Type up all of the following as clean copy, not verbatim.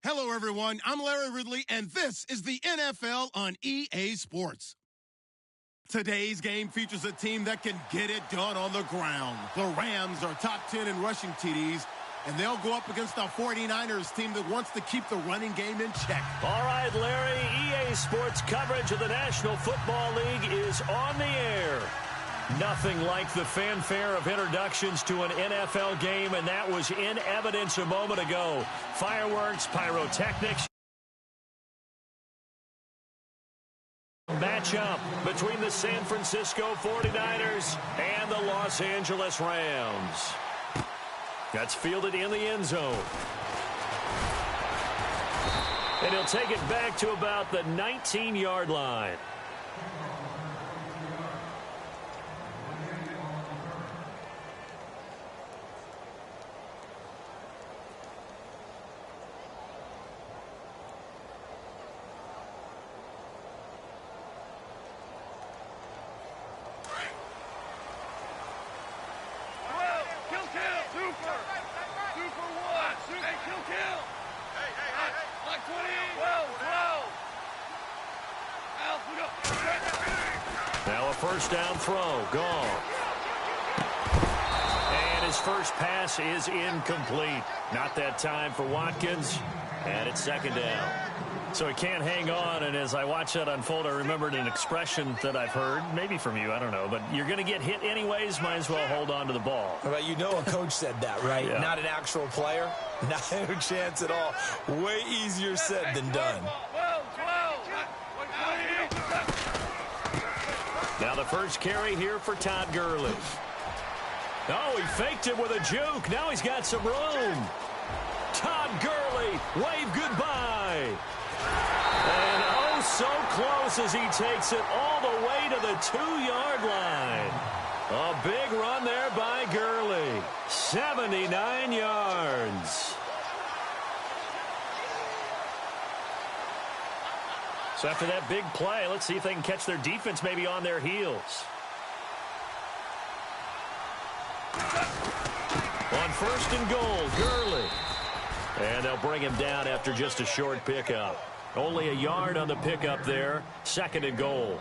Hello, everyone. I'm Larry Ridley, and this is the NFL on EA Sports. Today's game features a team that can get it done on the ground. The Rams are top 10 in rushing TDs, and they'll go up against a 49ers team that wants to keep the running game in check. All right, Larry, EA Sports coverage of the National Football League is on the air. Nothing like the fanfare of introductions to an NFL game, and that was in evidence a moment ago. Fireworks, pyrotechnics. Matchup between the San Francisco 49ers and the Los Angeles Rams. That's fielded in the end zone. And he'll take it back to about the 19-yard line. Now a first down throw, gone. And his first pass is incomplete. Not that time for Watkins, and it's second down. So he can't hang on, and as I watch that unfold, I remembered an expression that I've heard, maybe from you, I don't know, but you're going to get hit anyways, might as well hold on to the ball. Well, you know a coach said that, right? Yeah. Not an actual player. Not a chance at all. Way easier said than done. Now the first carry here for Todd Gurley. Oh, he faked it with a juke. Now he's got some room. Todd Gurley, wave goodbye. And oh, so close as he takes it all the way to the 2-yard line. A big run there by Gurley. 79 yards. So after that big play, let's see if they can catch their defense maybe on their heels. On first and goal, Gurley. And they'll bring him down after just a short pickup. Only a yard on the pickup there. Second and goal.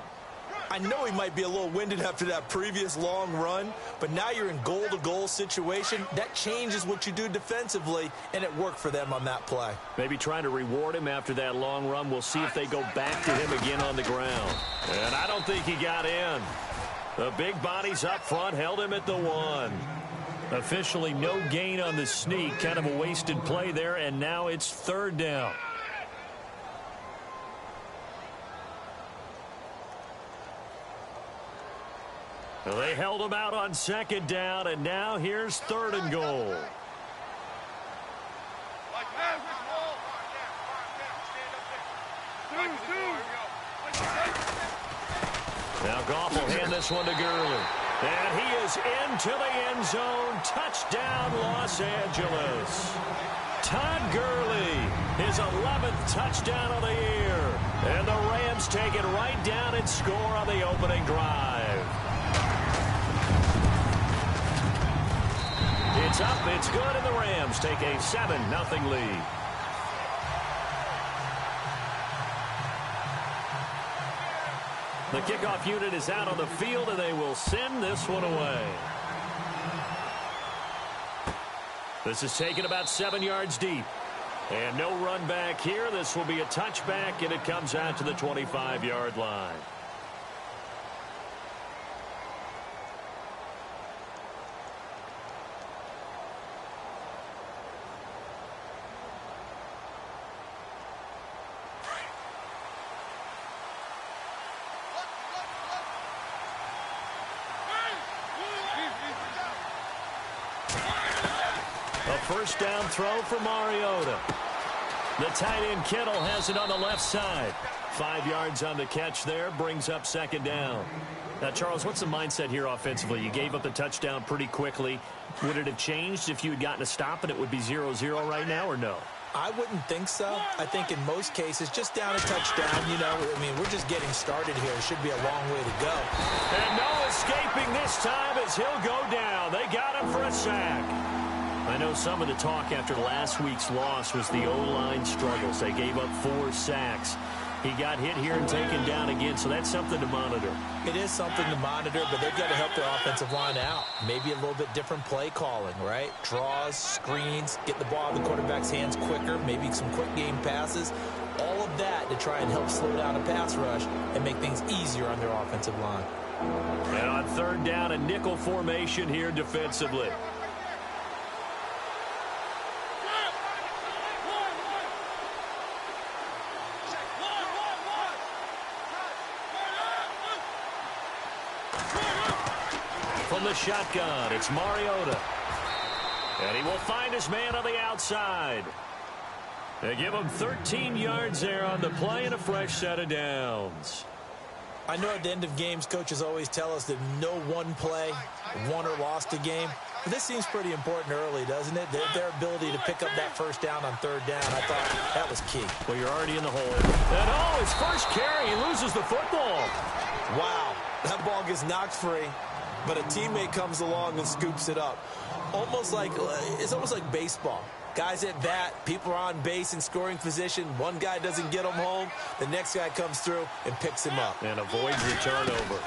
I know he might be a little winded after that previous long run, but now you're in goal-to-goal situation. That changes what you do defensively, and it worked for them on that play. Maybe trying to reward him after that long run. We'll see if they go back to him again on the ground. And I don't think he got in. The big bodies up front held him at the 1. Officially no gain on the sneak. Kind of a wasted play there, and now it's third down. Well, they held him out on second down, and now here's third and goal. Now Goff will hand this one to Gurley. And he is into the end zone. Touchdown, Los Angeles. Todd Gurley, his 11th touchdown of the year. And the Rams take it right down and score on the opening drive. It's up, it's good, and the Rams take a 7-0 lead. The kickoff unit is out on the field, and they will send this one away. This is taken about 7 yards deep. And no run back here. This will be a touchback, and it comes out to the 25-yard line. First down throw for Mariota. The tight end Kittle has it on the left side. 5 yards on the catch there, brings up second down. Now, Charles, what's the mindset here offensively? You gave up the touchdown pretty quickly. Would it have changed if you had gotten a stop and it would be 0-0 right now, or no? I wouldn't think so. I think in most cases, just down a touchdown, you know, I mean, we're just getting started here. It should be a long way to go. And no escaping this time as he'll go down. They got him for a sack. I know some of the talk after last week's loss was the O-line struggles. They gave up 4 sacks. He got hit here and taken down again, so that's something to monitor. It is something to monitor, but they've got to help their offensive line out. Maybe a little bit different play calling, right? Draws, screens, get the ball in the quarterback's hands quicker, maybe some quick game passes. All of that to try and help slow down a pass rush and make things easier on their offensive line. And on 3rd down, a nickel formation here defensively. From the shotgun, it's Mariota. And he will find his man on the outside. They give him 13 yards there on the play and a fresh set of downs. I know at the end of games, coaches always tell us that no one play won or lost a game. But this seems pretty important early, doesn't it? Their ability to pick up that first down on 3rd down, I thought that was key. Well, you're already in the hole. And his first carry, he loses the football. Wow, that ball gets knocked free, but a teammate comes along and scoops it up. It's almost like baseball. Guys at bat, people are on base in scoring position. One guy doesn't get him home. The next guy comes through and picks him up. And avoids the turnover.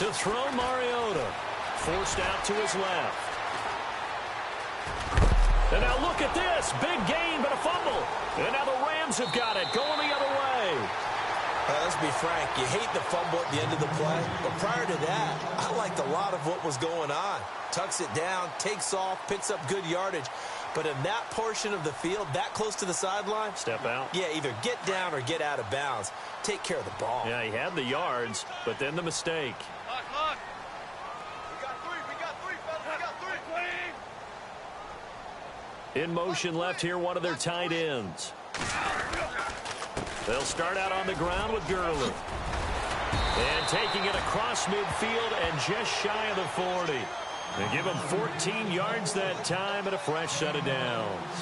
To throw Mariota. Forced out to his left. And now look at this. Big gain, but a fumble. And now the Rams have got it. Going the other way. Let's be frank. You hate the fumble at the end of the play. But prior to that, I liked a lot of what was going on. Tucks it down, takes off, picks up good yardage. But in that portion of the field, that close to the sideline, step out. Yeah, either get down or get out of bounds. Take care of the ball. Yeah, he had the yards, but then the mistake. Look. We got 3, fellas. We got 3. In motion left here, one of their tight ends. They'll start out on the ground with Gurley. And taking it across midfield and just shy of the 40. They give him 14 yards that time and a fresh set of downs.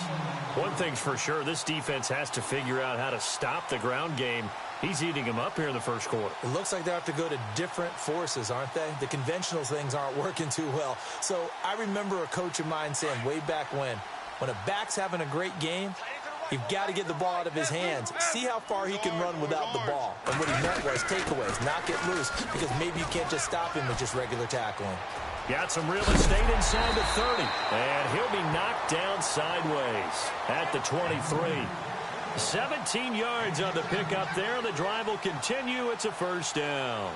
One thing's for sure, this defense has to figure out how to stop the ground game. He's eating him up here in the first quarter. It looks like they have to go to different forces, aren't they? The conventional things aren't working too well. So I remember a coach of mine saying way back when a back's having a great game, you've got to get the ball out of his hands. See how far he can run without the ball. And what he meant was takeaways, knock it loose, because maybe you can't just stop him with just regular tackling. Got some real estate inside the 30. And he'll be knocked down sideways at the 23. 17 yards on the pickup there. The drive will continue. It's a first down.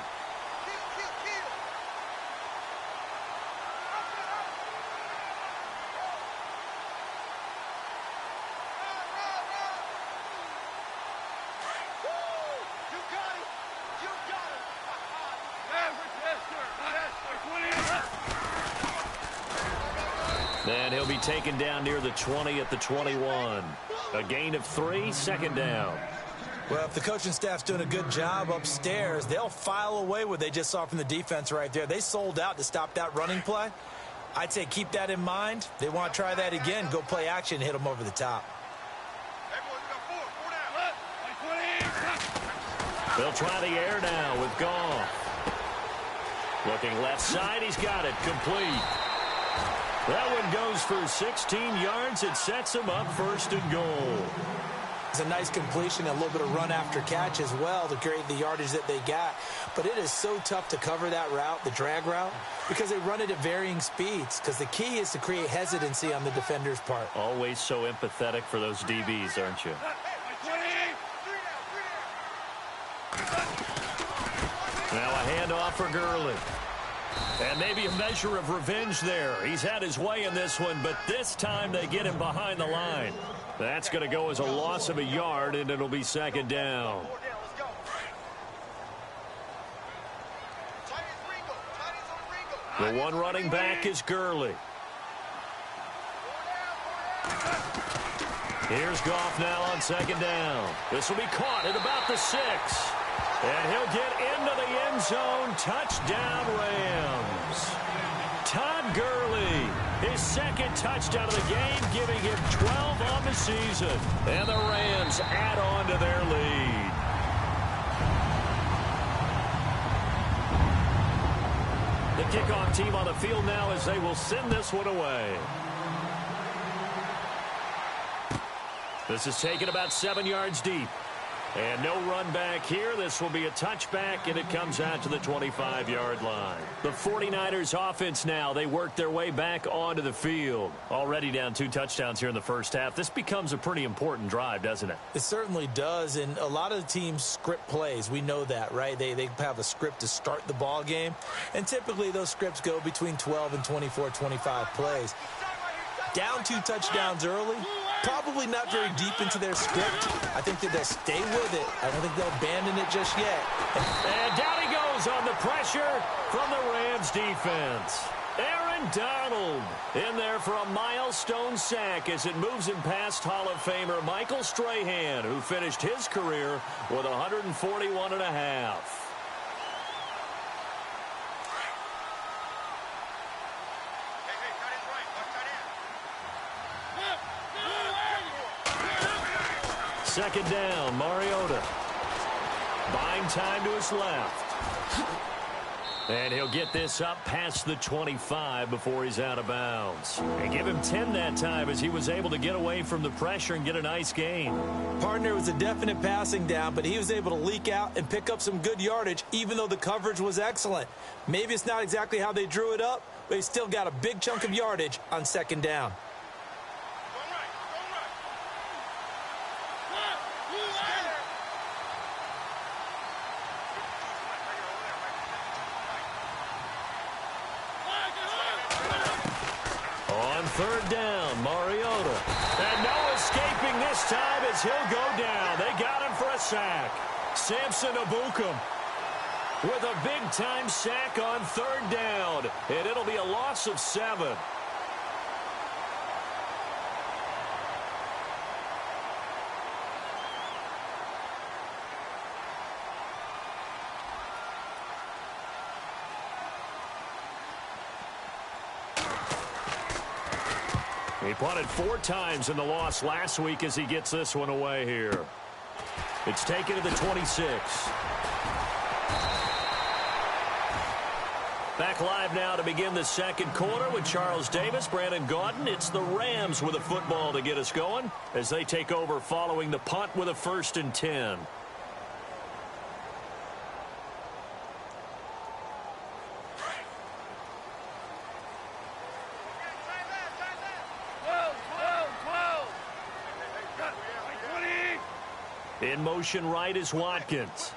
And he'll be taken down near the 20 at the 21. A gain of 3, second down. Well, if the coaching staff's doing a good job upstairs, they'll file away what they just saw from the defense right there. They sold out to stop that running play. I'd say keep that in mind. They want to try that again, go play action, hit them over the top. They'll try the air now with Goff. Looking left side, he's got it complete. That one goes for 16 yards. It sets him up first and goal. It's a nice completion, a little bit of run after catch as well to create the yardage that they got. But it is so tough to cover that route, the drag route, because they run it at varying speeds. Because the key is to create hesitancy on the defender's part. Always so empathetic for those DBs, aren't you? Now a handoff for Gurley. And maybe a measure of revenge there. He's had his way in this one, but this time they get him behind the line. That's going to go as a loss of a yard, and it'll be second down. The one running back is Gurley. Here's Goff now on second down. This will be caught at about the 6. And he'll get into the end zone. Touchdown, Rams. Todd Gurley, his second touchdown of the game, giving him 12 on the season. And the Rams add on to their lead. The kickoff team on the field now as they will send this one away. This is taken about 7 yards deep. And no run back here. This will be a touchback, and it comes out to the 25-yard line. The 49ers offense now, they work their way back onto the field. Already down 2 touchdowns here in the first half. This becomes a pretty important drive, doesn't it? It certainly does, and a lot of the teams script plays. We know that, right? They have a script to start the ball game, and typically those scripts go between 12 and 24, 25 plays. Down 2 touchdowns early, probably not very deep into their script. I think that they'll stay with it. I don't think they'll abandon it just yet. And down he goes on the pressure from the Rams defense. Aaron Donald in there for a milestone sack as it moves him past Hall of Famer Michael Strahan, who finished his career with 141 and a half. Second down, Mariota. Buying time to his left. And he'll get this up past the 25 before he's out of bounds. And give him 10 that time as he was able to get away from the pressure and get a nice gain. Partner was a definite passing down, but he was able to leak out and pick up some good yardage, even though the coverage was excellent. Maybe it's not exactly how they drew it up, but he still got a big chunk of yardage on second down. Third down, Mariota. And no escaping this time as he'll go down. They got him for a sack. Samson Ebukam with a big-time sack on third down. And it'll be a loss of 7. He punted 4 times in the loss last week as he gets this one away here. It's taken to the 26. Back live now to begin the second quarter with Charles Davis, Brandon Gaudin. It's the Rams with a football to get us going as they take over following the punt with a 1st and 10. In motion right is Watkins.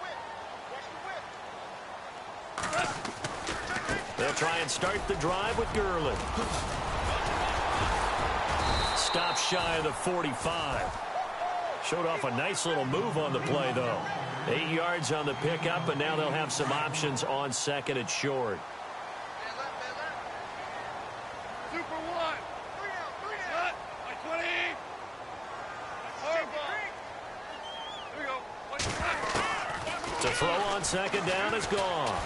They'll try and start the drive with Gurley. Stop shy of the 45. Showed off a nice little move on the play, though. 8 yards on the pickup, and now they'll have some options on second and short. The throw on second down is gone.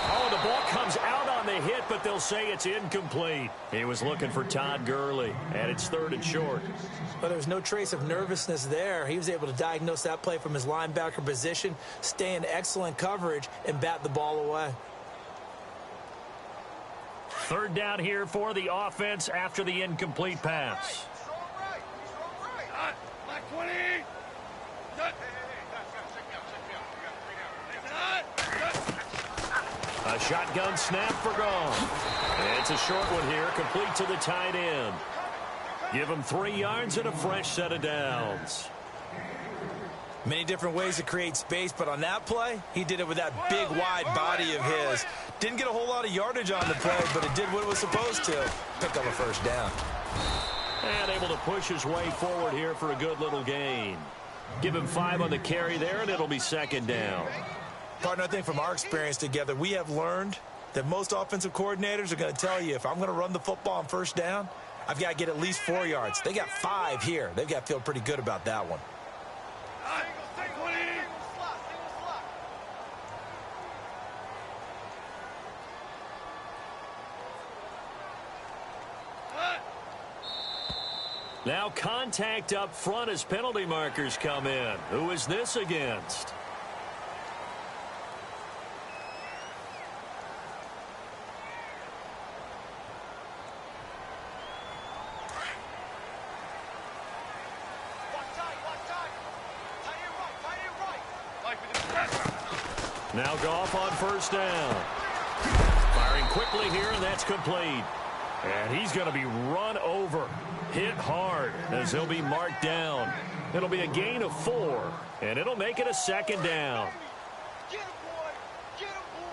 Oh, the ball comes out on the hit, but they'll say it's incomplete. He was looking for Todd Gurley, and it's 3rd and short. But there was no trace of nervousness there. He was able to diagnose that play from his linebacker position, stay in excellent coverage, and bat the ball away. 3rd down here for the offense after the incomplete pass. A shotgun snap for gone. And it's a short one here, complete to the tight end. Give him 3 yards and a fresh set of downs. Many different ways to create space, but on that play, he did it with that big, wide body of his. Didn't get a whole lot of yardage on the play, but it did what it was supposed to. Picked up a 1st down. And able to push his way forward here for a good little gain. Give him 5 on the carry there, and it'll be 2nd down. Partner, I think from our experience together, we have learned that most offensive coordinators are going to tell you, if I'm going to run the football on 1st down, I've got to get at least 4 yards. They got 5 here. They've got to feel pretty good about that one. Now contact up front as penalty markers come in. Who is this against? Now Goff on first down. Firing quickly here, and that's complete. And he's going to be run over, hit hard, as he'll be marked down. It'll be a gain of 4, and it'll make it a second down. Get him, boy! Get him, boy!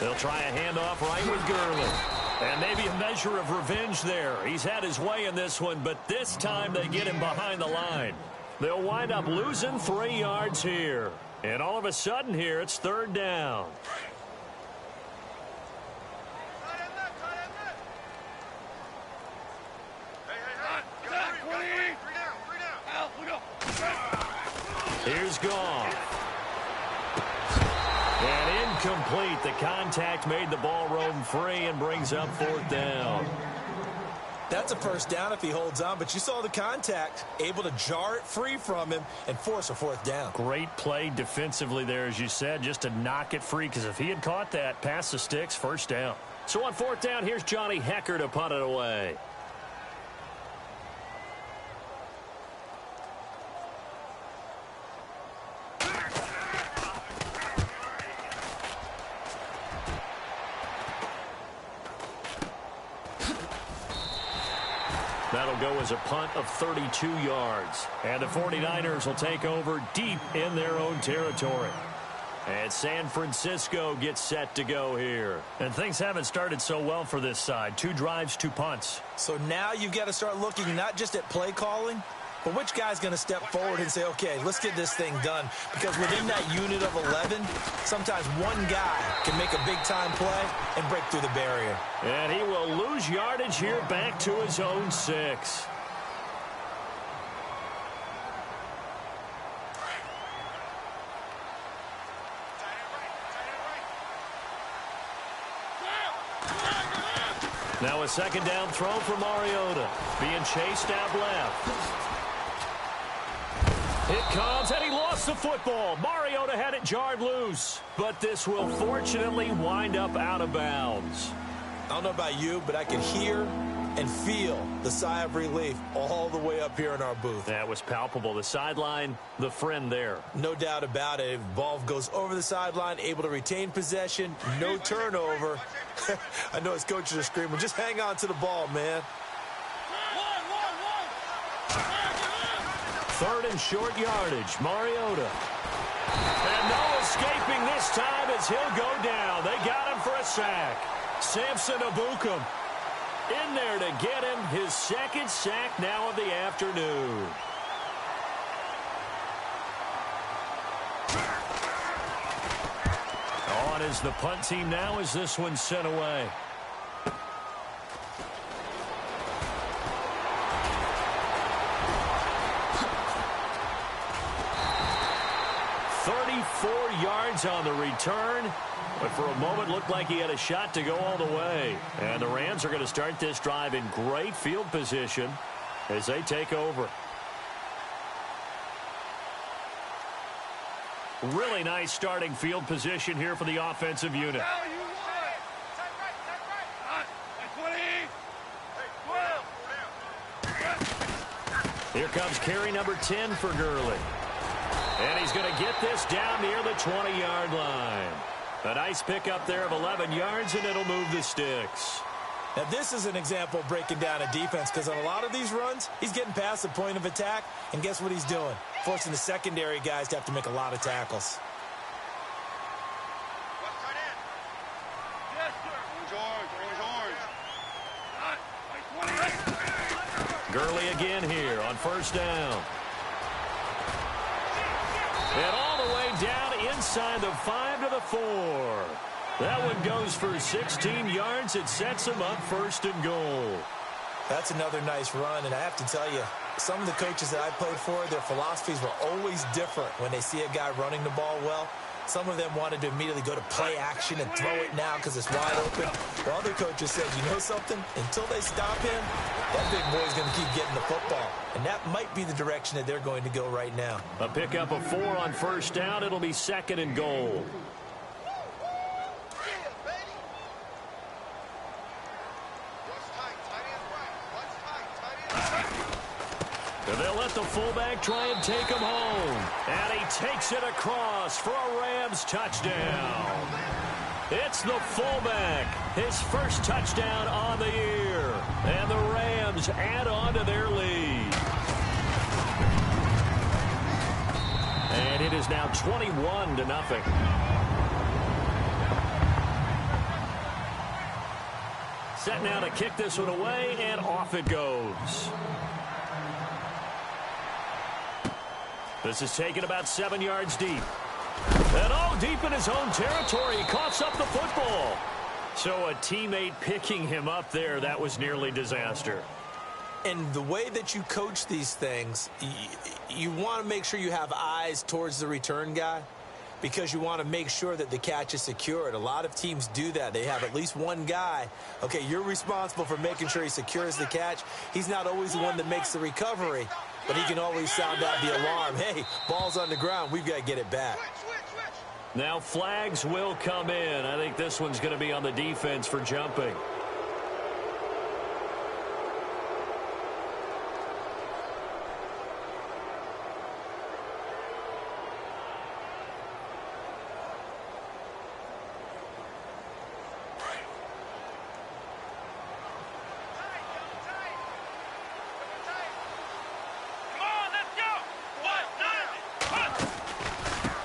They'll try a handoff right with Gurley. And maybe a measure of revenge there. He's had his way in this one, but this time they get him behind the line. They'll wind up losing 3 yards here. And all of a sudden here, it's third down. Here's Goff. And incomplete. The contact made the ball roam free and brings up fourth down. That's a first down if he holds on, but you saw the contact, able to jar it free from him and force a fourth down. Great play defensively there, as you said, just to knock it free, because if he had caught that, past the sticks, first down. So on fourth down, here's Johnny Hecker to punt it away. That'll go as a punt of 32 yards. And the 49ers will take over deep in their own territory. And San Francisco gets set to go here. And things haven't started so well for this side. 2 drives, 2 punts. So now you've got to start looking not just at play calling, but which guy's going to step forward and say, okay, let's get this thing done. Because within that unit of 11, sometimes one guy can make a big-time play and break through the barrier. And he will lose yardage here back to his own 6. Now a second down throw for Mariota. Being chased out left. It comes, and he lost the football. Mariota had it jarred loose, but this will fortunately wind up out of bounds. I don't know about you, but I can hear and feel the sigh of relief all the way up here in our booth. That was palpable. The sideline, the friend there. No doubt about it. If the ball goes over the sideline, able to retain possession, no turnover. I know his coaches are screaming, just hang on to the ball, man. Third and short yardage, Mariota. And no escaping this time as he'll go down. They got him for a sack. Samson Abukum in there to get him his second sack now of the afternoon. On is the punt team now as this one's sent away. Yards on the return, but for a moment looked like he had a shot to go all the way. And the Rams are going to start this drive in great field position as they take over. Really nice starting field position here for the offensive unit. Here comes carry number 10 for Gurley. And he's going to get this down near the 20-yard line. A nice pickup there of 11 yards, and it'll move the sticks. Now, this is an example of breaking down a defense, because on a lot of these runs, he's getting past the point of attack, and guess what he's doing? Forcing the secondary guys to have to make a lot of tackles. Gurley again here on first down. And all the way down inside the 5 to the 4. That one goes for 16 yards. It sets him up first and goal. That's another nice run, and I have to tell you, some of the coaches that I played for, their philosophies were always different when they see a guy running the ball well. Some of them wanted to immediately go to play action and throw it now because it's wide open. While other coaches said, you know something? Until they stop him, that big boy's going to keep getting the football. And that might be the direction that they're going to go right now. A pickup of 4 on first down. It'll be second and goal. the fullback try and take him home. And he takes it across for a Rams touchdown. It's the fullback, his first touchdown on the year. And the Rams add on to their lead. And it is now 21-0. Set now to kick this one away, and off it goes. This is taken about 7 yards deep. And deep in his own territory, he coughs up the football. So a teammate picking him up there, that was nearly disaster. And the way that you coach these things, you want to make sure you have eyes towards the return guy because you want to make sure that the catch is secured. A lot of teams do that. They have at least one guy. Okay, you're responsible for making sure he secures the catch. He's not always the one that makes the recovery, but he can always sound out the alarm. Hey, ball's on the ground. We've got to get it back. Now flags will come in. I think this one's going to be on the defense for jumping.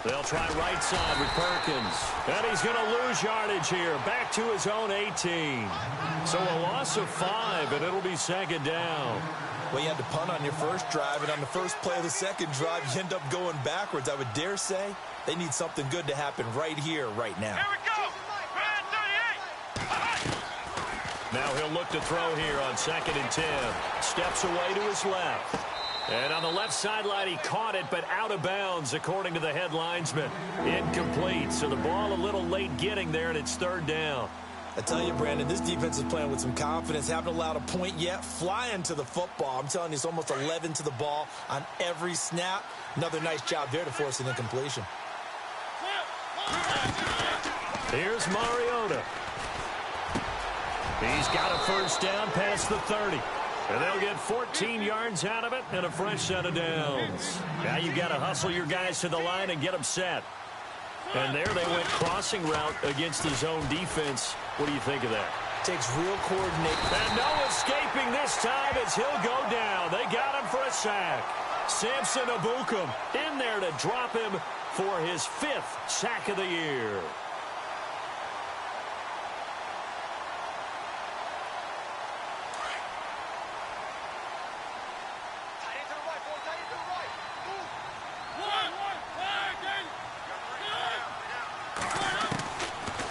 They'll try right side with Perkins. And he's going to lose yardage here. Back to his own 18. So a loss of 5, and it'll be second down. Well, you had to punt on your first drive, and on the first play of the second drive, you end up going backwards. I would dare say they need something good to happen right here, right now. Here we go. Now he'll look to throw here on 2nd and 10. Steps away to his left. And on the left sideline, he caught it, but out of bounds, according to the head linesman. Incomplete, so the ball a little late getting there, and it's 3rd down. I tell you, Brandon, this defense is playing with some confidence. Haven't allowed a point yet. Flying to the football. I'm telling you, it's almost 11 to the ball on every snap. Another nice job there to force an incompletion. Here's Mariota. He's got a first down past the 30. And they'll get 14 yards out of it and a fresh set of downs. Now you've got to hustle your guys to the line and get them set. And there they went crossing route against the zone defense. What do you think of that? Takes real coordination. And no escaping this time as he'll go down. They got him for a sack. Samson Abukum in there to drop him for his 5th sack of the year.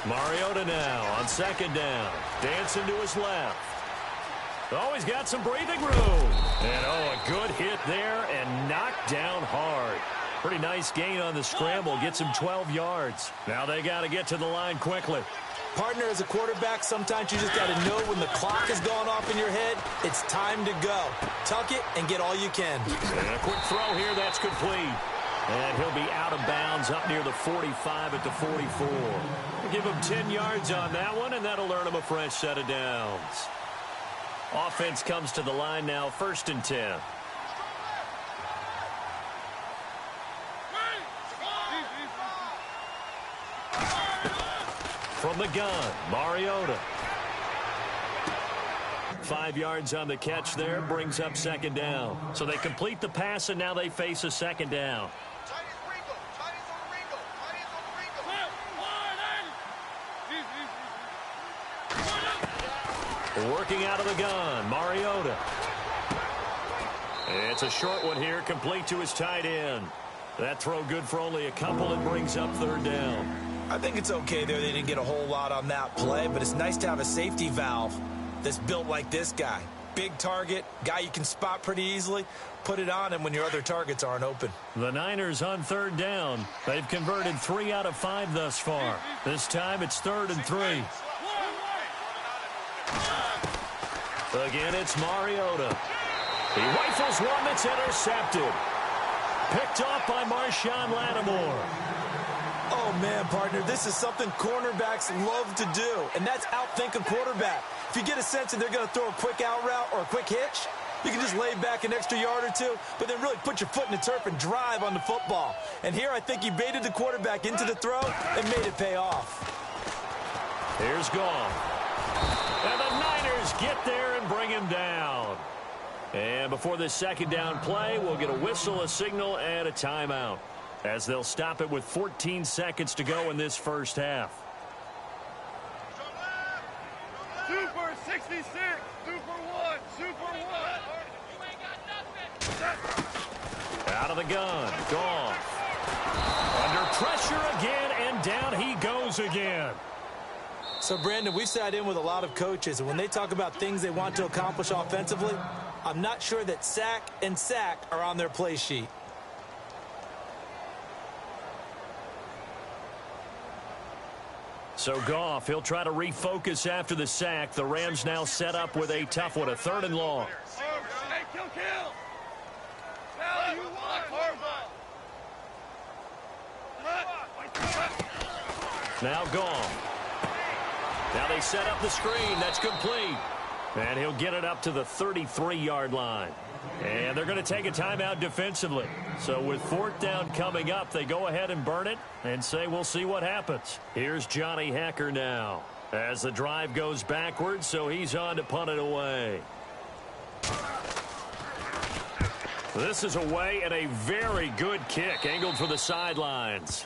Mariota now on 2nd down. Dancing to his left. Oh, he's got some breathing room. And, a good hit there and knocked down hard. Pretty nice gain on the scramble. Gets him 12 yards. Now they got to get to the line quickly. Partner, as a quarterback, sometimes you just got to know when the clock has gone off in your head, it's time to go. Tuck it and get all you can. And a quick throw here. That's complete. And he'll be out of bounds up near the 45 at the 44. We'll give him 10 yards on that one, and that'll earn him a fresh set of downs. Offense comes to the line now, 1st and 10. From the gun, Mariota. 5 yards on the catch there, brings up 2nd down. So they complete the pass, and now they face a 2nd down. Working out of the gun, Mariota. It's a short one here, complete to his tight end. That throw good for only a couple and brings up 3rd down. I think it's okay there. They didn't get a whole lot on that play, but it's nice to have a safety valve that's built like this guy. Big target, guy you can spot pretty easily. Put it on him when your other targets aren't open. The Niners on 3rd down. They've converted 3 out of 5 thus far. This time it's 3rd and 3. Again, it's Mariota. He rifles one that's intercepted. Picked off by Marshawn Lattimore. Oh, man, partner, this is something cornerbacks love to do, and that's outthink a quarterback. If you get a sense that they're going to throw a quick out route or a quick hitch, You can just lay back an extra yard or two, but then really put your foot in the turf and drive on the football. And here I think he baited the quarterback into the throw and made it pay off. Here's Goff. And the Niners get there and bring him down. And before this second down play, we'll get a whistle, a signal, and a timeout, as they'll stop it with 14 seconds to go in this first half. Super 66, Super 1, Super 1. You ain't got nothing. Out of the gun, Goff. Under pressure again, and down he goes again. So, Brandon, we've sat in with a lot of coaches, and when they talk about things they want to accomplish offensively, I'm not sure that sack and sack are on their play sheet. So Goff, he'll try to refocus after the sack. The Rams now set up with a tough one, a 3rd and long. Hey, kill. Tell you what, Now Goff. Now they set up the screen. That's complete. And he'll get it up to the 33-yard line. And they're going to take a timeout defensively. So with 4th down coming up, they go ahead and burn it and say we'll see what happens. Here's Johnny Hekker now as the drive goes backwards, so he's on to punt it away. This is away and a very good kick angled for the sidelines.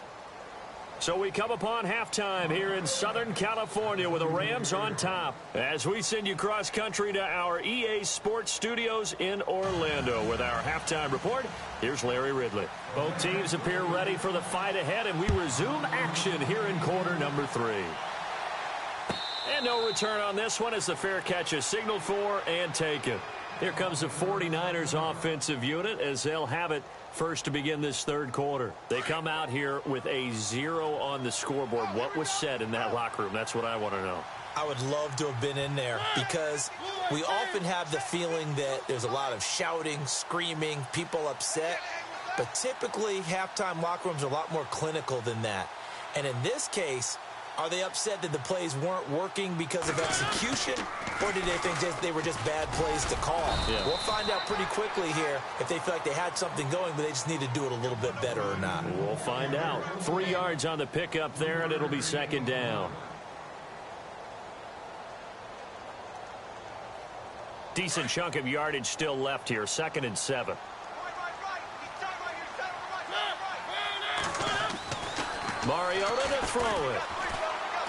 So we come upon halftime here in Southern California with the Rams on top as we send you cross country to our EA Sports Studios in Orlando with our halftime report. Here's Larry Ridley. Both teams appear ready for the fight ahead, and we resume action here in quarter number 3. And no return on this one as the fair catch is signaled for and taken. Here comes the 49ers offensive unit as they'll have it first to begin this 3rd quarter. They come out here with a 0 on the scoreboard. What was said in that locker room? That's what I want to know. I would love to have been in there because we often have the feeling that there's a lot of shouting, screaming, people upset. But typically, halftime locker rooms are a lot more clinical than that. And in this case, are they upset that the plays weren't working because of execution, or did they think they were just bad plays to call? Yeah. We'll find out pretty quickly here if they feel like they had something going, but they just need to do it a little bit better or not. We'll find out. 3 yards on the pickup there, and it'll be 2nd down. Decent chunk of yardage still left here, 2nd and 7. Mariota to throw it.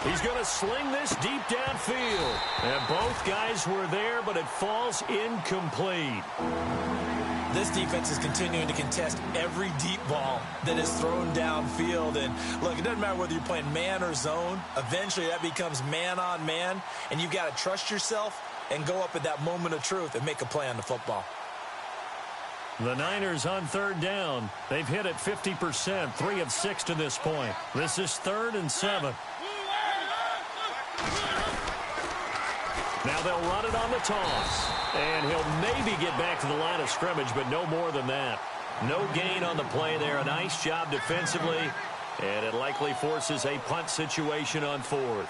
He's going to sling this deep downfield. And both guys were there, but it falls incomplete. This defense is continuing to contest every deep ball that is thrown downfield. And, look, it doesn't matter whether you're playing man or zone. Eventually, that becomes man on man. And you've got to trust yourself and go up at that moment of truth and make a play on the football. The Niners on 3rd down. They've hit it 50%, 3 of 6 to this point. This is 3rd and 7. Now they'll run it on the toss. And he'll maybe get back to the line of scrimmage, but no more than that. No gain on the play there. A nice job defensively. And it likely forces a punt situation on 4th.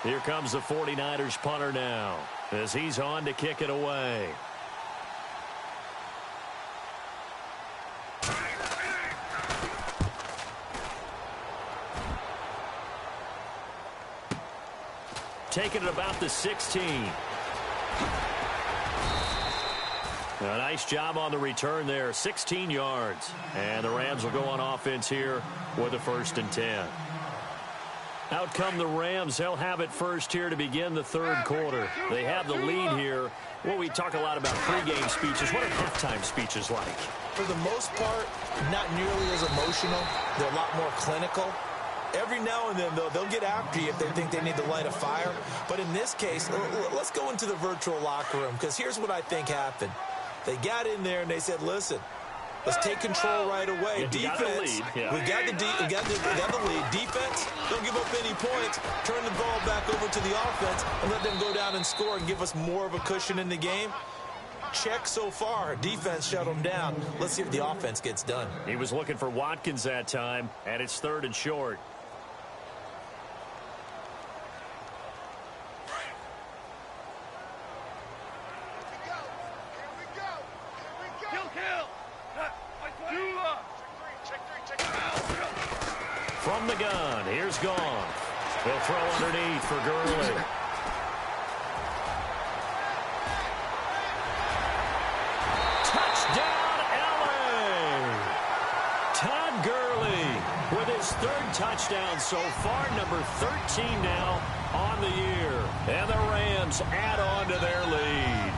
Here comes the 49ers punter now as he's on to kick it away. Taking it about the 16. A nice job on the return there, 16 yards. And the Rams will go on offense here with a 1st and 10. Out come the Rams. They'll have it first here to begin the 3rd quarter. They have the lead here. Well, we talk a lot about pregame speeches. What are halftime speeches like? For the most part, not nearly as emotional. They're a lot more clinical. Every now and then, though, they'll get after you if they think they need to light a fire. But in this case, let's go into the virtual locker room, because here's what I think happened. They got in there and they said, listen, let's take control right away. Defense, we got the lead. Defense, don't give up any points. Turn the ball back over to the offense and let them go down and score and give us more of a cushion in the game. Check so far. Defense shut them down. Let's see if the offense gets done. He was looking for Watkins that time, and it's 3rd and short. From the gun, here's Goff. He'll throw underneath for Gurley. Touchdown, LA! Todd Gurley with his third touchdown so far, number 13 now on the year. And the Rams add on to their lead.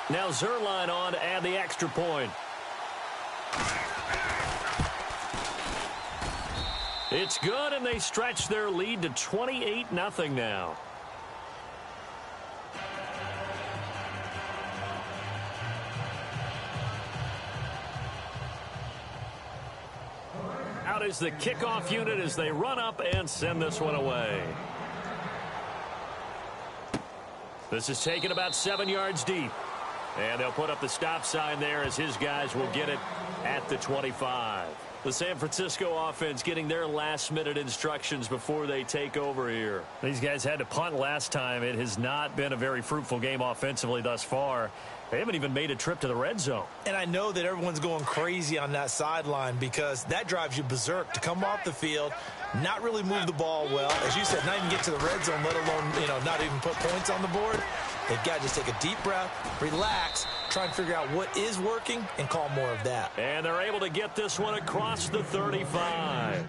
Now Zerline on to add the extra point. It's good, and they stretch their lead to 28-0 now. Out is the kickoff unit as they run up and send this one away. This is taken about 7 yards deep. And they'll put up the stop sign there as his guys will get it at the 25. The San Francisco offense getting their last-minute instructions before they take over here. These guys had to punt last time. It has not been a very fruitful game offensively thus far. They haven't even made a trip to the red zone. And I know that everyone's going crazy on that sideline because that drives you berserk to come off the field, not really move the ball well. As you said, not even get to the red zone, let alone, not even put points on the board. They've got to just take a deep breath, relax, try and figure out what is working, and call more of that. And they're able to get this one across the 35.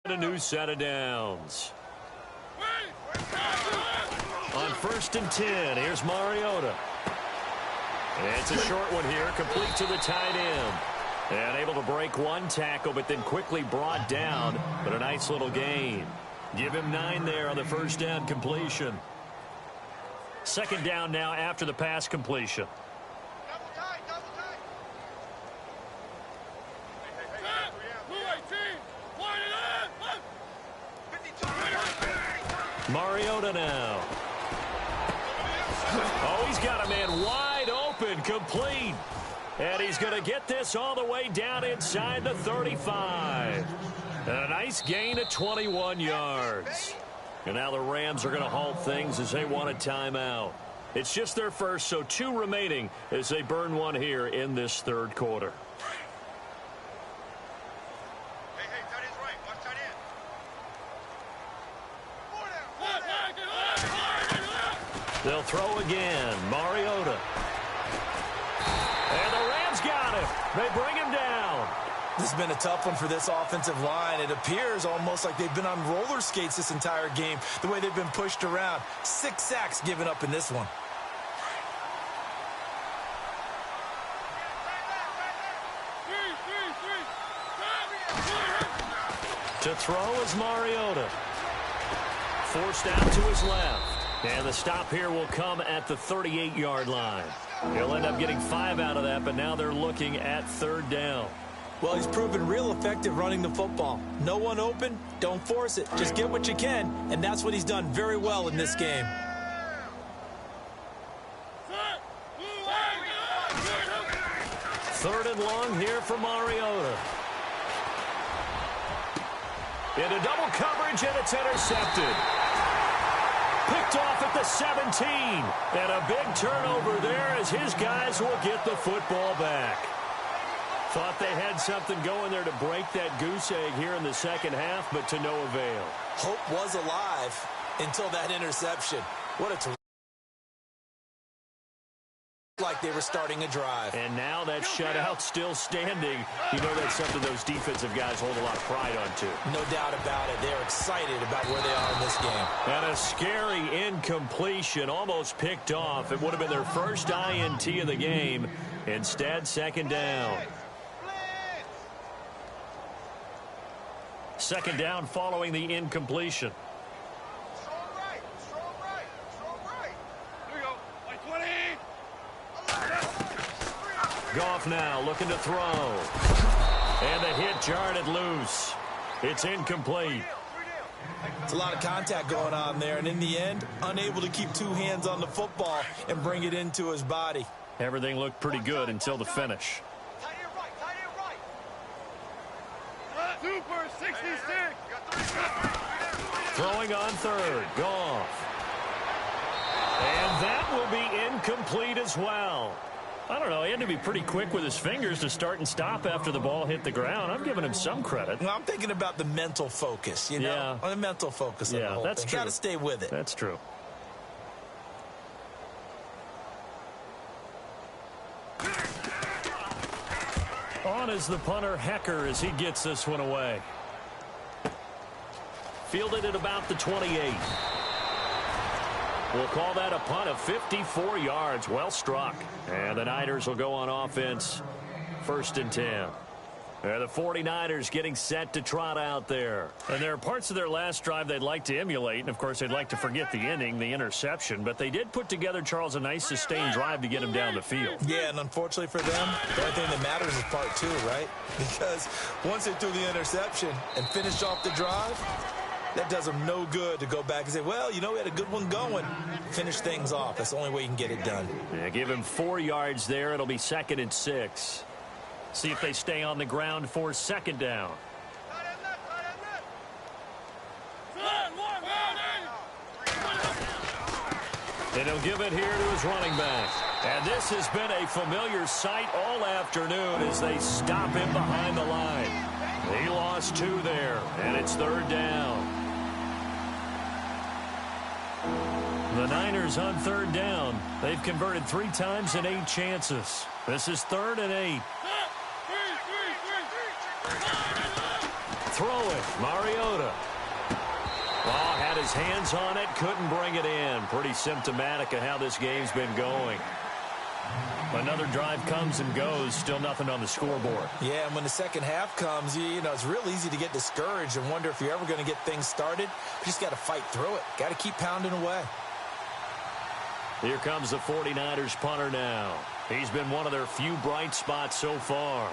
A new set of downs. On 1st and 10, here's Mariota. And it's a short one here, complete to the tight end. And able to break one tackle, but then quickly brought down. But a nice little gain. Give him 9 there on the first down completion. Second down now after the pass completion. Double tight, double tight. Mariota now. Oh, he's got a man wide open, complete. And he's going to get this all the way down inside the 35. And a nice gain of 21 yards. And now the Rams are going to halt things as they want a timeout. It's just their first, so 2 remaining as they burn one here in this third quarter. Hey, tight end's right. Watch tight end. They'll throw again. Mariota. And the Rams got him. They bring him down. This has been a tough one for this offensive line. It appears almost like they've been on roller skates this entire game, the way they've been pushed around. 6 sacks given up in this one. To throw is Mariota. Forced out to his left. And the stop here will come at the 38-yard line. He'll end up getting 5 out of that, but now they're looking at third down. Well, he's proven real effective running the football. No one open, don't force it. Just get what you can, and that's what he's done very well in this game. Third and long here for Mariota. Into double coverage, and it's intercepted. Picked off at the 17. And a big turnover there as his guys will get the football back. Thought they had something going there to break that goose egg here in the second half, but to no avail. Hope was alive until that interception. What a like they were starting a drive. And now that shutout still standing. You know that's something those defensive guys hold a lot of pride on, too. No doubt about it. They're excited about where they are in this game. And a scary incompletion, almost picked off. It would have been their first INT of the game. Instead, second down. Second down following the incompletion. Strong right, strong right, strong right. Here we go. Like 20. Goff now looking to throw. And the hit jarred it loose. It's incomplete. It's a lot of contact going on there, and in the end, unable to keep 2 hands on the football and bring it into his body. Everything looked pretty good until the finish. Tight end right, tight end right. Super 66. Throwing on third. Goff. And that will be incomplete as well. I don't know. He had to be pretty quick with his fingers to start and stop after the ball hit the ground. I'm giving him some credit. Well, I'm thinking about the mental focus, you know? Yeah. On the mental focus of the whole that's thing. true. Got to stay with it. That's true. On is the punter, Hecker, as he gets this one away. Fielded at about the 28. We'll call that a punt of 54 yards. Well struck. And the Niners will go on offense. 1st and 10. The 49ers getting set to trot out there. And there are parts of their last drive they'd like to emulate. And, of course, they'd like to forget the inning, the interception. But they did put together, Charles, a nice sustained drive to get him down the field. Yeah, and unfortunately for them, the only thing that matters is part 2, right? Because once they threw the interception and finished off the drive, that does them no good to go back and say, well, you know, we had a good one going. Finish things off. That's the only way you can get it done. Yeah, give him 4 yards there. It'll be 2nd and 6. See if they stay on the ground for 2nd down. And he'll give it here to his running back. And this has been a familiar sight all afternoon as they stop him behind the line. He lost 2 there, and it's 3rd down. The Niners on 3rd down. They've converted 3 times in 8 chances. This is 3rd and 8. Throw it, Mariota. Oh, had his hands on it, couldn't bring it in. Pretty symptomatic of how this game's been going. Another drive comes and goes, still nothing on the scoreboard. Yeah, and when the second half comes, you know, it's real easy to get discouraged and wonder if you're ever going to get things started. You just got to fight through it. Got to keep pounding away. Here comes the 49ers punter now. He's been one of their few bright spots so far.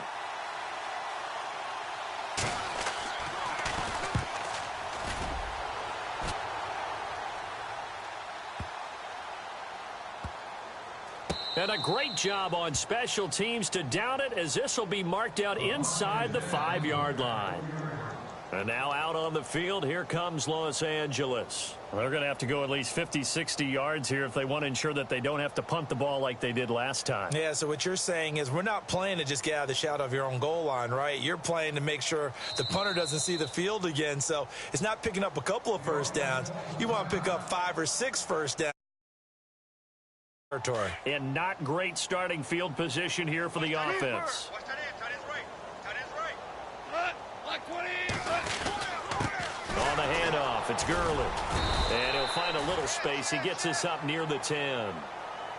And a great job on special teams to down it, as this will be marked out inside the 5-yard line. And now out on the field, here comes Los Angeles. They're going to have to go at least 50, 60 yards here if they want to ensure that they don't have to punt the ball like they did last time. Yeah, so what you're saying is we're not playing to just get out of the shadow of your own goal line, right? You're playing to make sure the punter doesn't see the field again. So it's not picking up a couple of first downs. You want to pick up 5 or 6 first downs. And not great starting field position here for the offense. Watch that end. Tight end's right. Tight end's right. Black 20. On the handoff, it's Gurley. And he'll find a little space. He gets this up near the 10.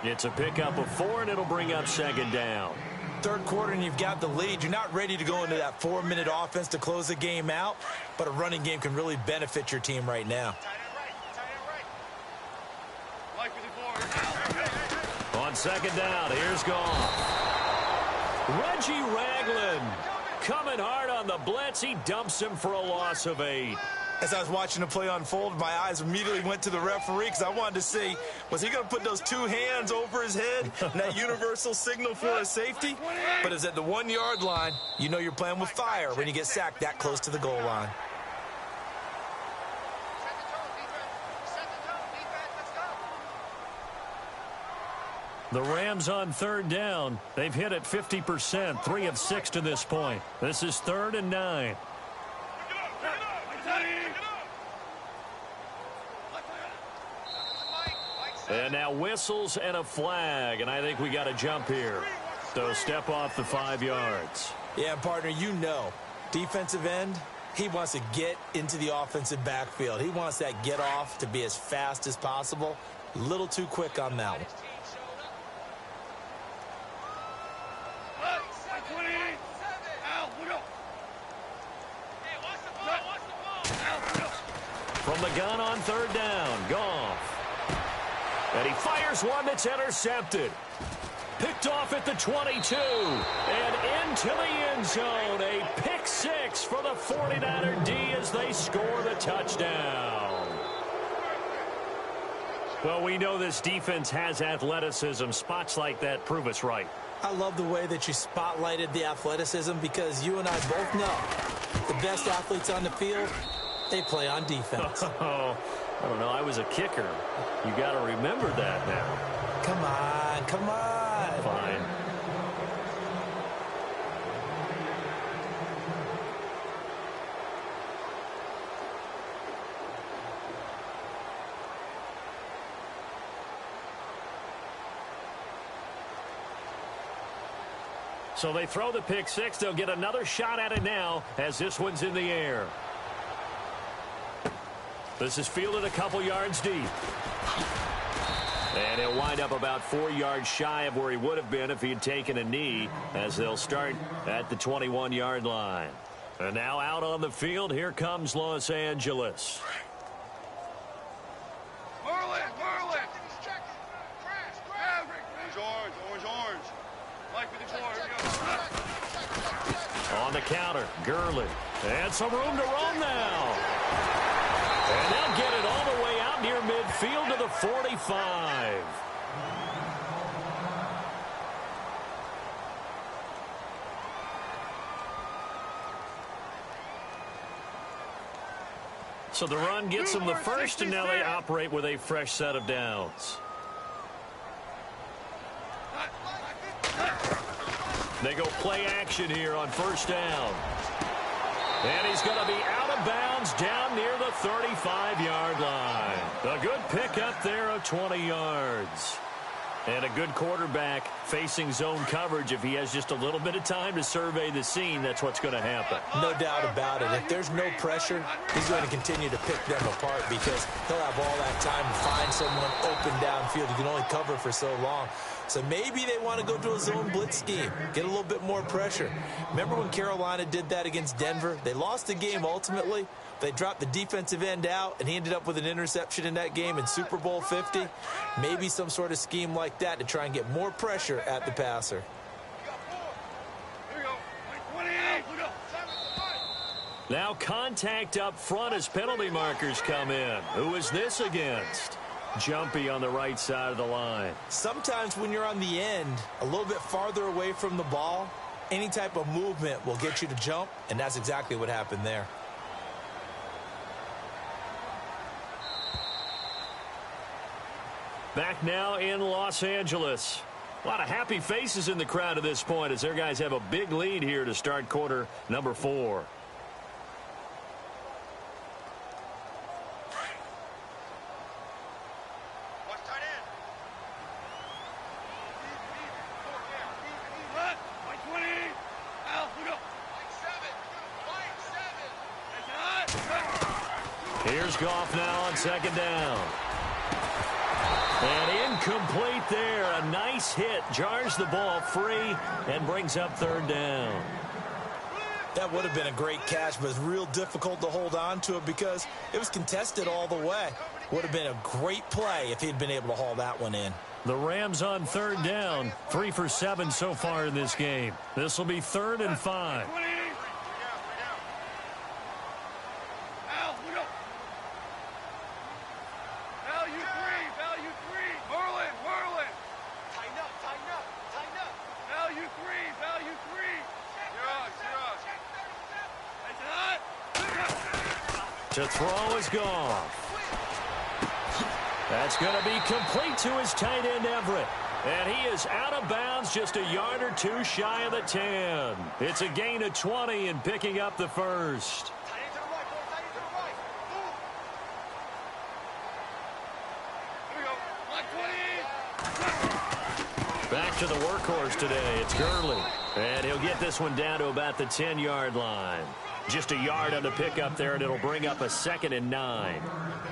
It's a pickup of 4, and it'll bring up 2nd down. Third quarter, and you've got the lead. You're not ready to go into that 4-minute offense to close the game out, but a running game can really benefit your team right now. Tight end right. Tight end right. Like with the board. On 2nd down, here's Goff. Reggie Ragland coming hard on the blitz. He dumps him for a loss of 8. As I was watching the play unfold, my eyes immediately went to the referee because I wanted to see, was he going to put those 2 hands over his head and that universal signal for a safety? But it's at the 1-yard line. You know you're playing with fire when you get sacked that close to the goal line. Set the tone, defense. Let's go. The Rams on 3rd down. They've hit it 50%, 3 of 6 to this point. This is 3rd and 9. And now whistles and a flag, and I think we got a jump here. So step off the 5 yards. Yeah, partner, you know, defensive end, he wants to get into the offensive backfield. He wants that get off to be as fast as possible. A little too quick on that one. From the gun on 3rd down, Goff. And he fires one that's intercepted. Picked off at the 22. And into the end zone. A pick 6 for the 49er D as they score the touchdown. Well, we know this defense has athleticism. Spots like that prove us right. I love the way that you spotlighted the athleticism because you and I both know The best athletes on the field, they play on defense. Oh, I don't know. I was a kicker. You got to remember that now. Come on, come on. Fine. So they throw the pick six. They'll get another shot at it now as this one's in the air. This is fielded a couple yards deep. And he'll wind up about 4 yards shy of where he would have been if he had taken a knee, as they'll start at the 21-yard line. And now out on the field, here comes Los Angeles. Merlin! Orange. Mike with the floor. Here we go. On the counter, Gurley. And some room to roam now. And they'll get it all the way out near midfield to the 45. So the run gets them the first, and now they operate with a fresh set of downs. They go play action here on first down. And he's going to be out of bounds down near the 35-yard line. A good pickup there of 20 yards. And a good quarterback facing zone coverage. If he has just a little bit of time to survey the scene, that's what's going to happen. No doubt about it. If there's no pressure, he's going to continue to pick them apart because he'll have all that time to find someone open downfield. You can only cover for so long. So maybe they want to go to a zone blitz scheme, get a little bit more pressure. Remember when Carolina did that against Denver? They lost the game ultimately. They dropped the defensive end out, and he ended up with an interception in that game in Super Bowl 50. Maybe some sort of scheme like that to try and get more pressure at the passer. Now contact up front as penalty markers come in. Who is this against? Jumpy on the right side of the line. Sometimes when you're on the end, a little bit farther away from the ball, any type of movement will get you to jump, and that's exactly what happened there. Back now in Los Angeles. A lot of happy faces in the crowd at this point as their guys have a big lead here to start quarter number 4. Here's Goff now on second down. And incomplete there. A nice hit. Jars the ball free and brings up third down. That would have been a great catch, but it's real difficult to hold on to it because it was contested all the way. Would have been a great play if he'd been able to haul that one in. The Rams on third down. 3 for 7 so far in this game. This will be 3rd and 5. To throw is Goff. That's going to be complete to his tight end, Everett. And he is out of bounds just a yard or two shy of the 10. It's a gain of 20 and picking up the first. Back to the workhorse today. It's Gurley. And he'll get this one down to about the 10-yard line. Just a yard on the pickup there, and it'll bring up a 2nd and 9.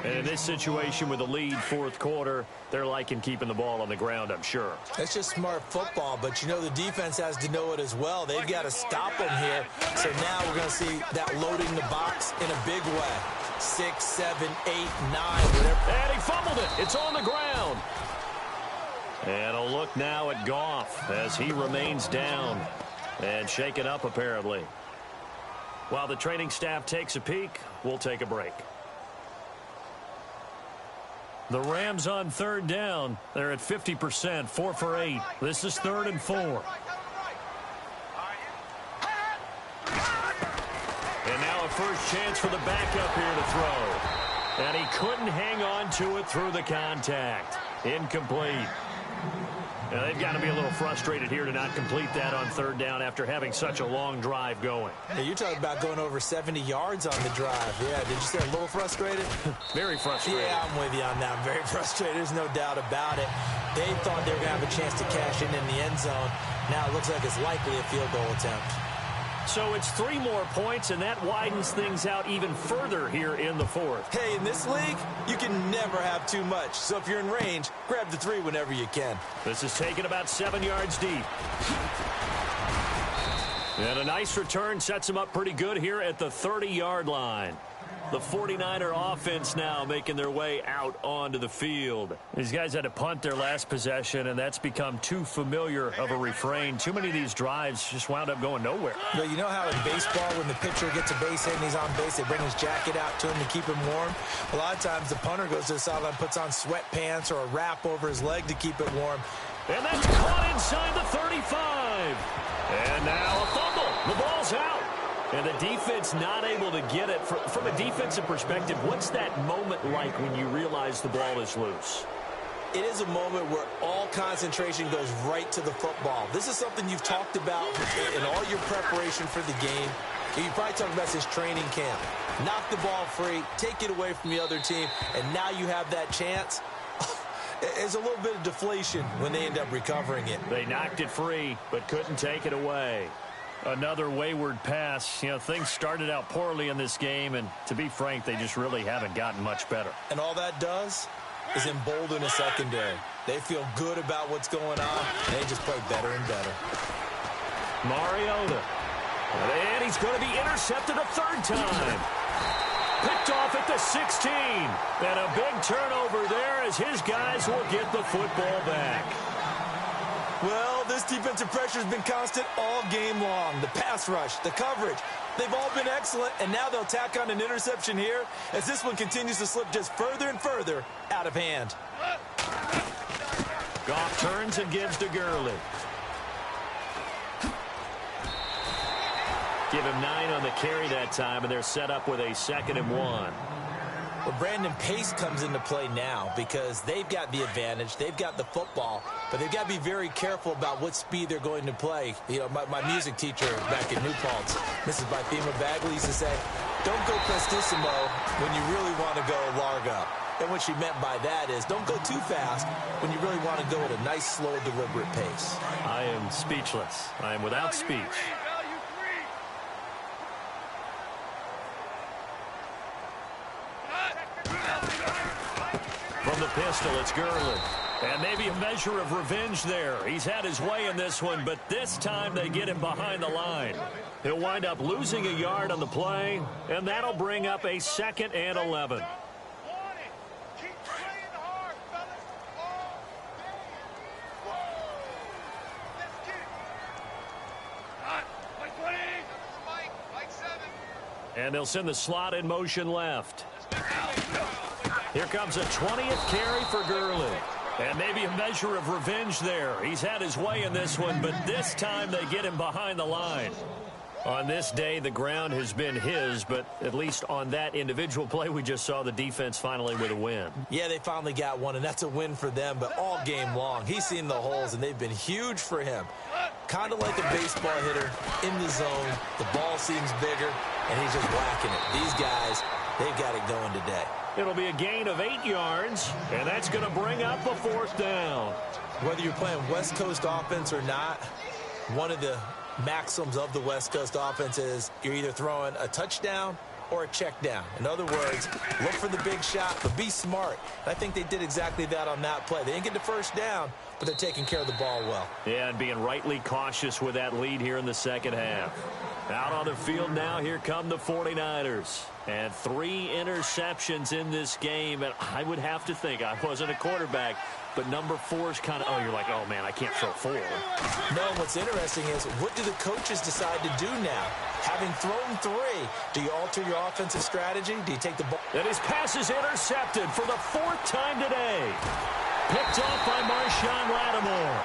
And in this situation with the lead fourth quarter, they're liking keeping the ball on the ground, I'm sure. That's just smart football, but you know the defense has to know it as well. They've got to stop them here. So now we're going to see that loading the box in a big way. 6, 7, 8, 9, whatever. And he fumbled it. It's on the ground. And a look now at Goff as he remains down and shaken up apparently. While the training staff takes a peek, we'll take a break. The Rams on third down. They're at 50%, 4 for 8. This is 3rd and 4. And first chance for the backup here to throw. And he couldn't hang on to it through the contact. Incomplete. Now, they've got to be a little frustrated here to not complete that on third down after having such a long drive going. Hey, you're talking about going over 70 yards on the drive. Yeah, did you say a little frustrated? Very frustrated. Yeah, I'm with you on that. I'm very frustrated. There's no doubt about it. They thought they were going to have a chance to cash in the end zone. Now it looks like it's likely a field goal attempt. So it's 3 more points, and that widens things out even further here in the fourth. Hey, in this league, you can never have too much. So if you're in range, grab the 3 whenever you can. This is taken about 7 yards deep. And a nice return sets him up pretty good here at the 30-yard line. The 49er offense now making their way out onto the field. These guys had to punt their last possession, and that's become too familiar of a refrain. Too many of these drives just wound up going nowhere. But you know how in baseball, when the pitcher gets a base hit and he's on base, they bring his jacket out to him to keep him warm? A lot of times the punter goes to the sideline, puts on sweatpants or a wrap over his leg to keep it warm. And that's caught inside the 35. And now a fumble. The ball's out. And the defense not able to get it. From a defensive perspective, what's that moment like when you realize the ball is loose? It is a moment where all concentration goes right to the football. This is something you've talked about in all your preparation for the game. You probably talked about since training camp. Knock the ball free, take it away from the other team, and now you have that chance. There's a little bit of deflation when they end up recovering it. They knocked it free, but couldn't take it away. Another wayward pass. You know, things started out poorly in this game, and to be frank, they just really haven't gotten much better. And all that does is embolden a secondary. They feel good about what's going on, and they just play better and better. Mariota. And he's going to be intercepted a third time. Picked off at the 16. And a big turnover there as his guys will get the football back. Well, this defensive pressure has been constant all game long. The pass rush, the coverage, they've all been excellent, and now they'll tack on an interception here as this one continues to slip just further and further out of hand. Goff turns and gives to Gurley. Give him 9 on the carry that time, and they're set up with a 2nd and 1. Well, Brandon, pace comes into play now because they've got the advantage. They've got the football, but they've got to be very careful about what speed they're going to play. You know, my music teacher back in New Paltz, Mrs. Bythema Bagley, used to say, don't go prestissimo when you really want to go largo. And what she meant by that is don't go too fast when you really want to go at a nice, slow, deliberate pace. I am speechless. I am without speech. From the pistol, it's Gurley. And maybe a measure of revenge there. He's had his way in this one, but this time they get him behind the line. He'll wind up losing a yard on the play, and that'll bring up a 2nd and 11. And they'll send the slot in motion left. Here comes a 20th carry for Gurley. And maybe a measure of revenge there. He's had his way in this one, but this time they get him behind the line. On this day, the ground has been his, but at least on that individual play, we just saw the defense finally with a win. Yeah, they finally got one, and that's a win for them, but all game long, he's seen the holes, and they've been huge for him. Kind of like a baseball hitter in the zone. The ball seems bigger, and he's just whacking it. These guys, they've got it going today. It'll be a gain of 8 yards, and that's going to bring up a 4th down. Whether you're playing West Coast offense or not, one of the maxims of the West Coast offense is you're either throwing a touchdown or a check down. In other words, look for the big shot, but be smart. And I think they did exactly that on that play. They didn't get the first down, but they're taking care of the ball well. Yeah, and being rightly cautious with that lead here in the second half. Out on the field now, here come the 49ers. And 3 interceptions in this game, and I would have to think, I wasn't a quarterback, but number 4 is kind of, oh, you're like, oh, man, I can't throw 4. No, what's interesting is, what do the coaches decide to do now? Having thrown 3, do you alter your offensive strategy? Do you take the ball? And his pass is intercepted for the 4th time today. Picked off by Marshawn Lattimore.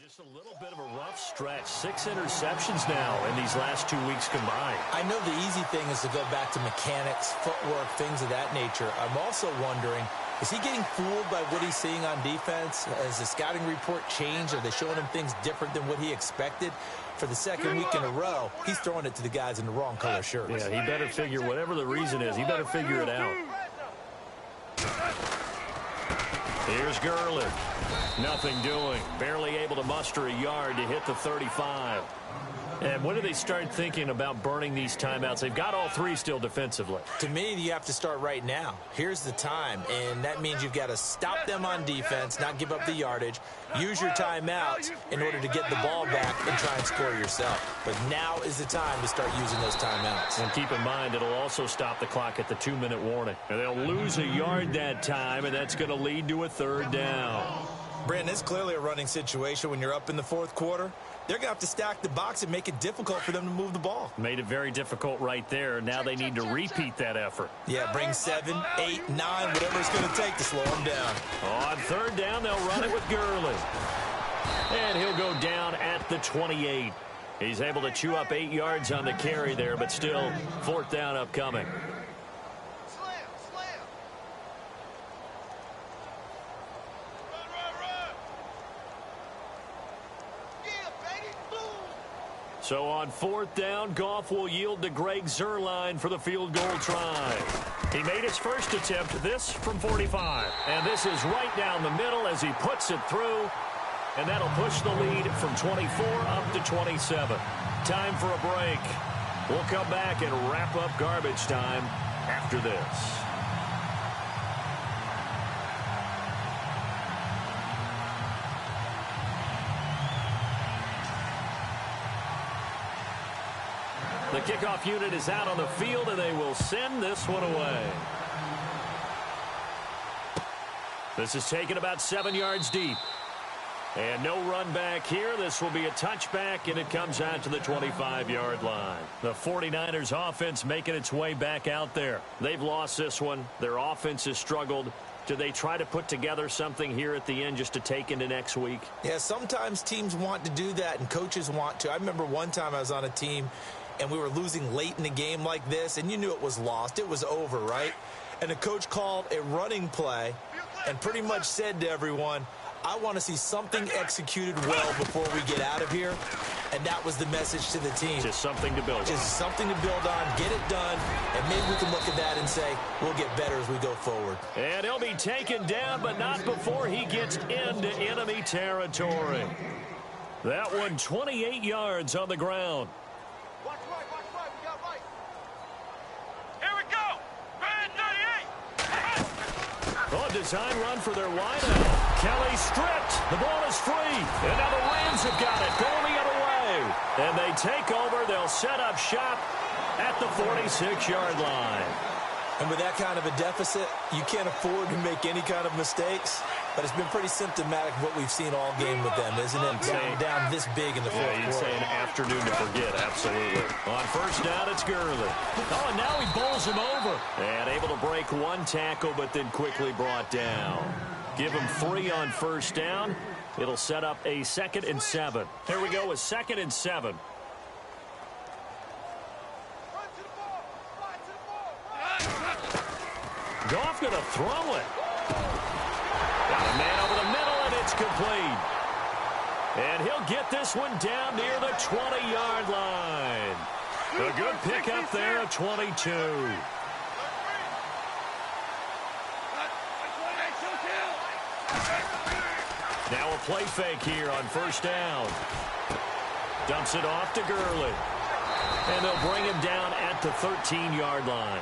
Just a little bit of a rough stretch. 6 interceptions now in these last 2 weeks combined. I know the easy thing is to go back to mechanics, footwork, things of that nature. I'm also wondering, is he getting fooled by what he's seeing on defense? Has the scouting report changed? Are they showing him things different than what he expected? For the second week in a row, he's throwing it to the guys in the wrong color shirts. Yeah, he better figure, whatever the reason is, he better figure it out. Here's Gurley. Nothing doing. Barely able to muster a yard to hit the 35. And when do they start thinking about burning these timeouts? They've got all 3 still defensively. To me, you have to start right now. Here's the time, and that means you've got to stop them on defense, not give up the yardage, use your timeouts in order to get the ball back and try and score yourself. But now is the time to start using those timeouts. And keep in mind, it'll also stop the clock at the 2-minute warning. And they'll lose a yard that time, and that's going to lead to a 3rd down. Brandon, it's clearly a running situation when you're up in the 4th quarter. They're going to have to stack the box and make it difficult for them to move the ball. Made it very difficult right there. Now they need to repeat that effort. Yeah, bring 7, 8, 9, whatever it's going to take to slow them down. On 3rd down, they'll run it with Gurley. And he'll go down at the 28. He's able to chew up 8 yards on the carry there, but still 4th down upcoming. So on 4th down, Goff will yield to Greg Zuerlein for the field goal try. He made his first attempt, this from 45. And this is right down the middle as he puts it through. And that'll push the lead from 24 up to 27. Time for a break. We'll come back and wrap up garbage time after this. The kickoff unit is out on the field, and they will send this one away. This is taken about 7 yards deep. And no run back here. This will be a touchback, and it comes out to the 25-yard line. The 49ers offense making its way back out there. They've lost this one. Their offense has struggled. Do they try to put together something here at the end just to take into next week? Yeah, sometimes teams want to do that, and coaches want to. I remember one time I was on a team, and we were losing late in the game like this, and you knew it was lost. It was over, right? And the coach called a running play and pretty much said to everyone, I want to see something executed well before we get out of here. And that was the message to the team. Just something to build on. Just something to build on, get it done, and maybe we can look at that and say, we'll get better as we go forward. And he'll be taken down, but not before he gets into enemy territory. That one 28 yards on the ground. Watch right, we got right. Here we go! Band 38! Oh, design run for their wideout. Kelly stripped. The ball is free. And now the Rams have got it going the other way. And they take over. They'll set up shop at the 46-yard line. And with that kind of a deficit, you can't afford to make any kind of mistakes. But it's been pretty symptomatic of what we've seen all game with them, isn't it? Down this big in the fourth quarter. You'd say an afternoon to forget, absolutely. On 1st down, it's Gurley. Oh, and now he bowls him over. And able to break one tackle, but then quickly brought down. Give him 3 on 1st down. It'll set up a 2nd and 7. Here we go with 2nd and 7. Goff going to throw it. Got a man over the middle, and it's complete. And he'll get this one down near the 20-yard line. A good pickup there at 22. Now a play fake here on 1st down. Dumps it off to Gurley. And they'll bring him down at the 13-yard line.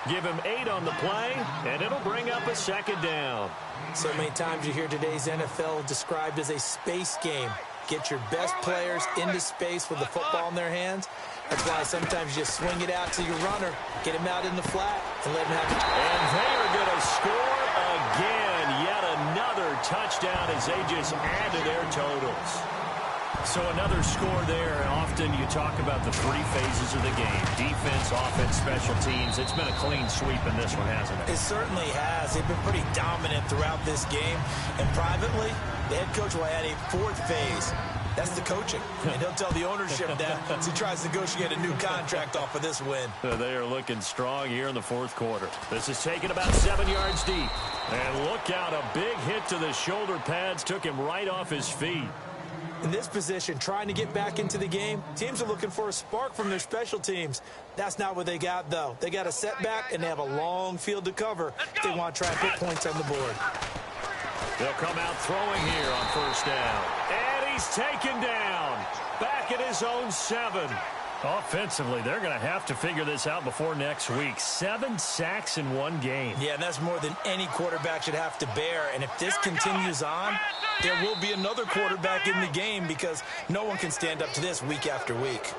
Give him 8 on the play, and it'll bring up a 2nd down. So many times you hear today's NFL described as a space game. Get your best players into space with the football in their hands. That's why sometimes you just swing it out to your runner, get him out in the flat, and let him have it. And they are going to score again. Yet another touchdown as they just add to their totals. So another score there. Often you talk about the 3 phases of the game. Defense, offense, special teams. It's been a clean sweep in this one, hasn't it? It certainly has. They've been pretty dominant throughout this game. And privately, The head coach will add a fourth phase. That's the coaching. And he'll tell the ownership that as he tries to negotiate a new contract off of this win. They are looking strong here in the fourth quarter. This is taken about 7 yards deep. And look out, a big hit to the shoulder pads took him right off his feet. In this position, trying to get back into the game, teams are looking for a spark from their special teams. That's not what they got, though. They got a setback, and they have a long field to cover if they want to try and put points on the board. They'll come out throwing here on first down. And he's taken down. Back at his own 7. Offensively, they're going to have to figure this out before next week. 7 sacks in one game. Yeah, and that's more than any quarterback should have to bear. And if this continues on, there will be another quarterback in the game because no one can stand up to this week after week.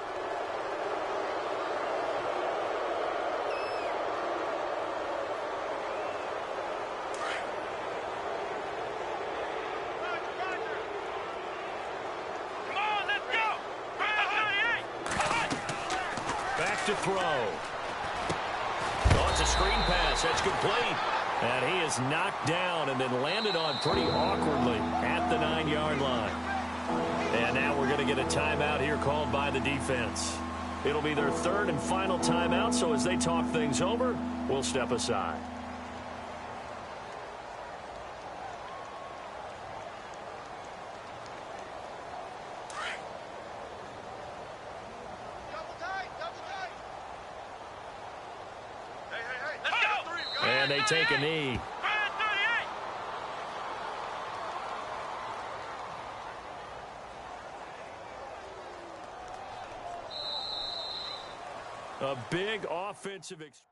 To throw. Oh, it's a screen pass. That's complete. And he is knocked down and then landed on pretty awkwardly at the 9-yard line. And now we're going to get a timeout here called by the defense. It'll be their third and final timeout, so as they talk things over, we'll step aside. And they take a knee. A big offensive experience.